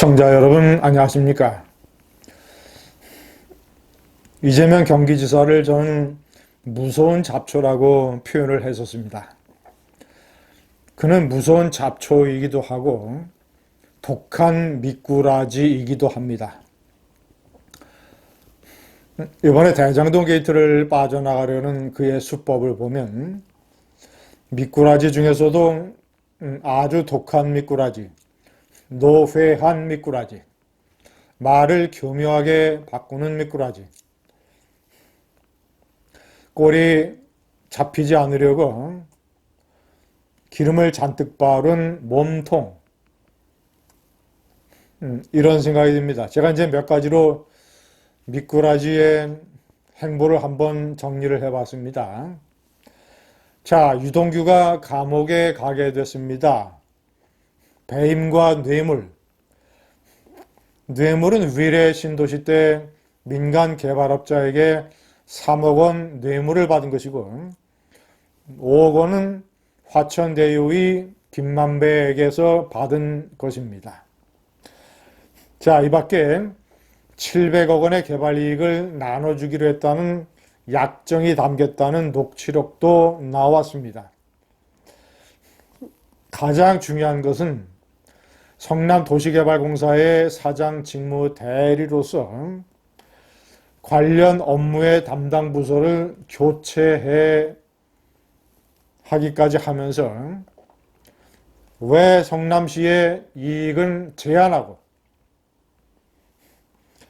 시청자 여러분 안녕하십니까? 이재명 경기지사를 저는 무서운 잡초라고 표현을 했었습니다. 그는 무서운 잡초이기도 하고 독한 미꾸라지이기도 합니다. 이번에 대장동 게이트를 빠져나가려는 그의 수법을 보면 미꾸라지 중에서도 아주 독한 미꾸라지, 노회한 미꾸라지, 말을 교묘하게 바꾸는 미꾸라지, 꼴이 잡히지 않으려고 기름을 잔뜩 바른 몸통, 이런 생각이 듭니다. 제가 이제 몇 가지로 미꾸라지의 행보를 한번 정리를 해봤습니다. 자, 유동규가 감옥에 가게 됐습니다. 배임과 뇌물. 뇌물은 위례 신도시 때 민간 개발업자에게 3억 원 뇌물을 받은 것이고 5억 원은 화천대유의 김만배에게서 받은 것입니다. 자, 이 밖에 700억 원의 개발이익을 나눠주기로 했다는 약정이 담겼다는 녹취록도 나왔습니다. 가장 중요한 것은 성남도시개발공사의 사장 직무 대리로서 관련 업무의 담당 부서를 교체해 하기까지 하면서 왜 성남시의 이익은 제한하고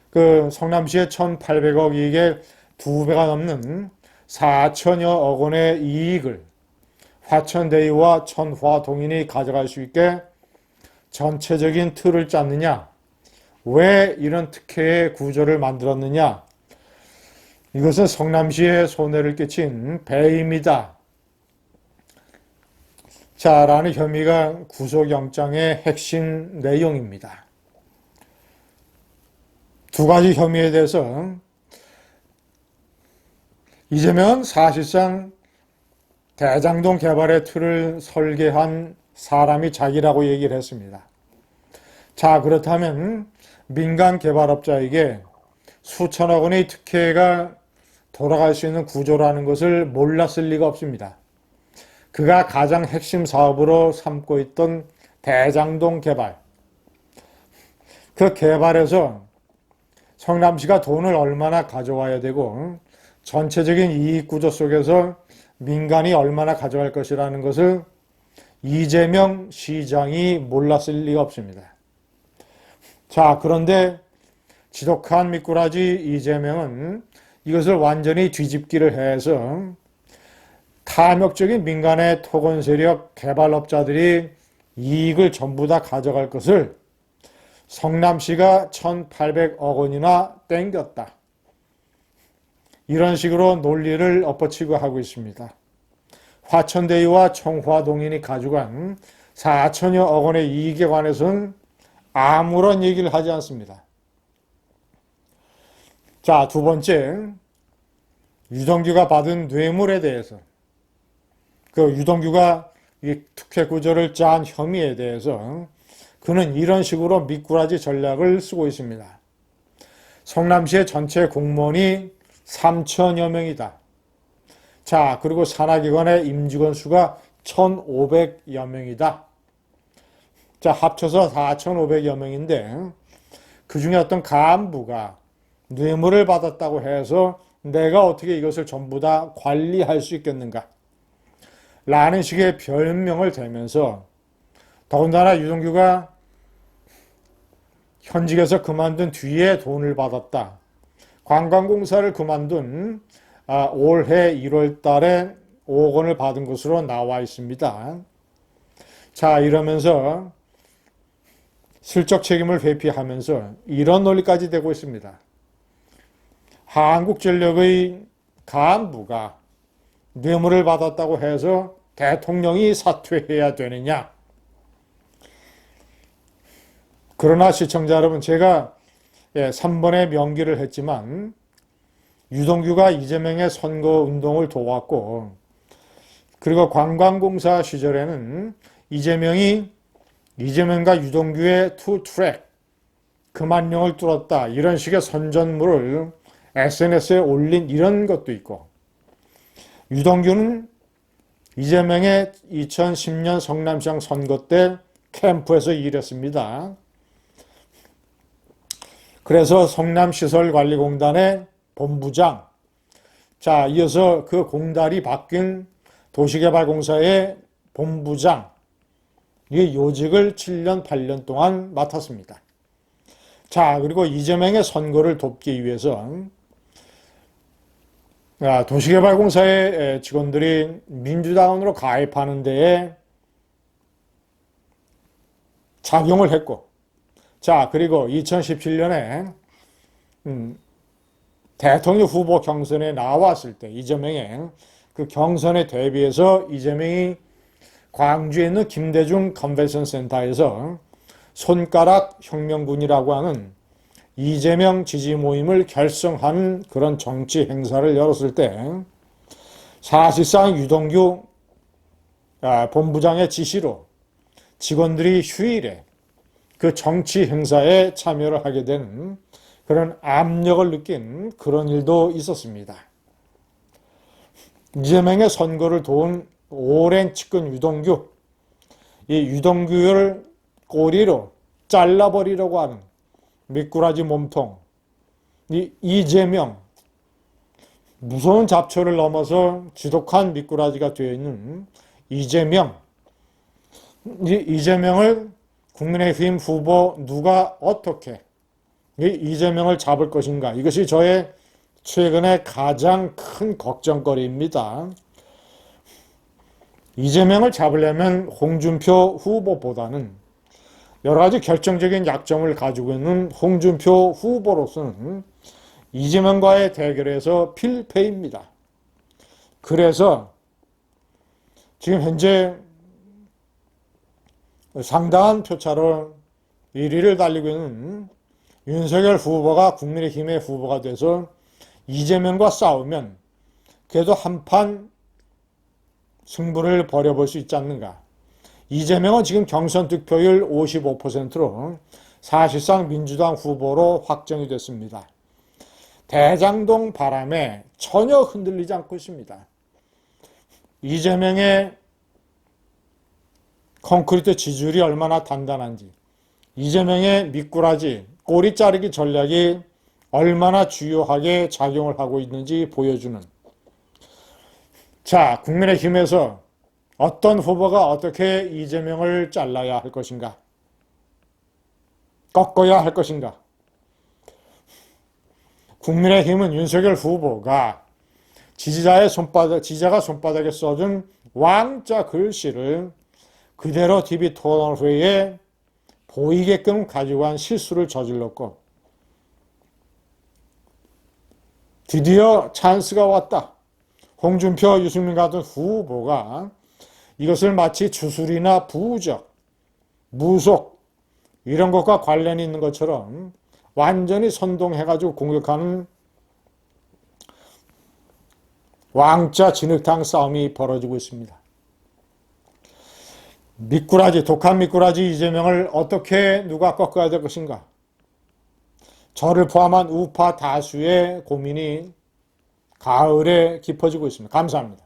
그 성남시의 1,800억 이익의 2배가 넘는 4천여억 원의 이익을 화천대유와 천화동인이 가져갈 수 있게 전체적인 틀을 짰느냐? 왜 이런 특혜의 구조를 만들었느냐? 이것은 성남시에 손해를 끼친 배임이다. 자, 라는 혐의가 구속영장의 핵심 내용입니다. 두 가지 혐의에 대해서 이재명은 사실상 대장동 개발의 틀을 설계한 사람이 자기라고 얘기를 했습니다. 자, 그렇다면 민간 개발업자에게 수천억 원의 특혜가 돌아갈 수 있는 구조라는 것을 몰랐을 리가 없습니다. 그가 가장 핵심 사업으로 삼고 있던 대장동 개발. 그 개발에서 성남시가 돈을 얼마나 가져와야 되고 전체적인 이익 구조 속에서 민간이 얼마나 가져갈 것이라는 것을 이재명 시장이 몰랐을 리가 없습니다. 자, 그런데 지독한 미꾸라지 이재명은 이것을 완전히 뒤집기를 해서 탐욕적인 민간의 토건 세력 개발업자들이 이익을 전부 다 가져갈 것을 성남시가 1,800억 원이나 땡겼다. 이런 식으로 논리를 엎어치고 하고 있습니다. 화천대유와 청화동인이 가져간 4천여억 원의 이익에 관해서는 아무런 얘기를 하지 않습니다. 자, 두 번째, 유동규가 받은 뇌물에 대해서, 그 유동규가 이 특혜 구조를 짠 혐의에 대해서 그는 이런 식으로 미꾸라지 전략을 쓰고 있습니다. 성남시의 전체 공무원이 3천여 명이다. 자, 그리고 산하기관의 임직원 수가 1,500여 명이다. 자, 합쳐서 4,500여 명인데 그 중에 어떤 간부가 뇌물을 받았다고 해서 내가 어떻게 이것을 전부 다 관리할 수 있겠는가? 라는 식의 별명을 대면서 더군다나 유동규가 현직에서 그만둔 뒤에 돈을 받았다. 관광공사를 그만둔 올해 1월 달에 5억 원을 받은 것으로 나와 있습니다. 자, 이러면서 슬쩍 책임을 회피하면서 이런 논리까지 되고 있습니다. 한국전력의 간부가 뇌물을 받았다고 해서 대통령이 사퇴해야 되느냐? 그러나 시청자 여러분, 제가 3번의 명기를 했지만 유동규가 이재명의 선거운동을 도왔고 그리고 관광공사 시절에는 이재명과 유동규의 투 트랙, 그만 령을 뚫었다. 이런 식의 선전물을 SNS에 올린 이런 것도 있고, 유동규는 이재명의 2010년 성남시장 선거 때 캠프에서 일했습니다. 그래서 성남시설관리공단의 본부장, 자, 이어서 그 공단이 바뀐 도시개발공사의 본부장, 이 요직을 7년, 8년 동안 맡았습니다. 자, 그리고 이재명의 선거를 돕기 위해서 도시개발공사의 직원들이 민주당으로 가입하는 데에 작용을 했고, 자, 그리고 2017년에 대통령 후보 경선에 나왔을 때 이재명의 그 경선에 대비해서 이재명이 광주에 있는 김대중 컨벤션 센터에서 손가락 혁명군이라고 하는 이재명 지지 모임을 결성하는 그런 정치 행사를 열었을 때 사실상 유동규 본부장의 지시로 직원들이 휴일에 그 정치 행사에 참여를 하게 되는 그런 압력을 느낀 그런 일도 있었습니다. 이재명의 선거를 도운 오랜 측근 유동규, 이 유동규를 꼬리로 잘라버리려고 하는 미꾸라지 몸통, 이 이재명, 무서운 잡초를 넘어서 지독한 미꾸라지가 되어 있는 이재명, 이재명을 국민의힘 후보 누가 어떻게 이재명을 잡을 것인가, 이것이 저의 최근에 가장 큰 걱정거리입니다. 이재명을 잡으려면 홍준표 후보보다는 여러 가지 결정적인 약점을 가지고 있는 홍준표 후보로서는 이재명과의 대결에서 필패입니다. 그래서 지금 현재 상당한 표차로 1위를 달리고 있는 윤석열 후보가 국민의힘의 후보가 돼서 이재명과 싸우면 그래도 한판 승부를 벌여볼 수 있지 않는가. 이재명은 지금 경선 득표율 55%로 사실상 민주당 후보로 확정이 됐습니다. 대장동 바람에 전혀 흔들리지 않고 있습니다. 이재명의 콘크리트 지지율이 얼마나 단단한지, 이재명의 미꾸라지 꼬리 자르기 전략이 얼마나 주요하게 작용을 하고 있는지 보여주는, 자, 국민의힘에서 어떤 후보가 어떻게 이재명을 잘라야 할 것인가, 꺾어야 할 것인가. 국민의힘은 윤석열 후보가 지지자가 손바닥에 써준 왕자 글씨를 그대로 TV 토론회에 보이게끔 가지고 한 실수를 저질렀고, 드디어 찬스가 왔다. 홍준표, 유승민 같은 후보가 이것을 마치 주술이나 부적, 무속 이런 것과 관련이 있는 것처럼 완전히 선동해가지고 공격하는 왕자 진흙탕 싸움이 벌어지고 있습니다. 미꾸라지, 독한 미꾸라지 이재명을 어떻게 누가 꺾어야 될 것인가? 저를 포함한 우파 다수의 고민이 가을에 깊어지고 있습니다. 감사합니다.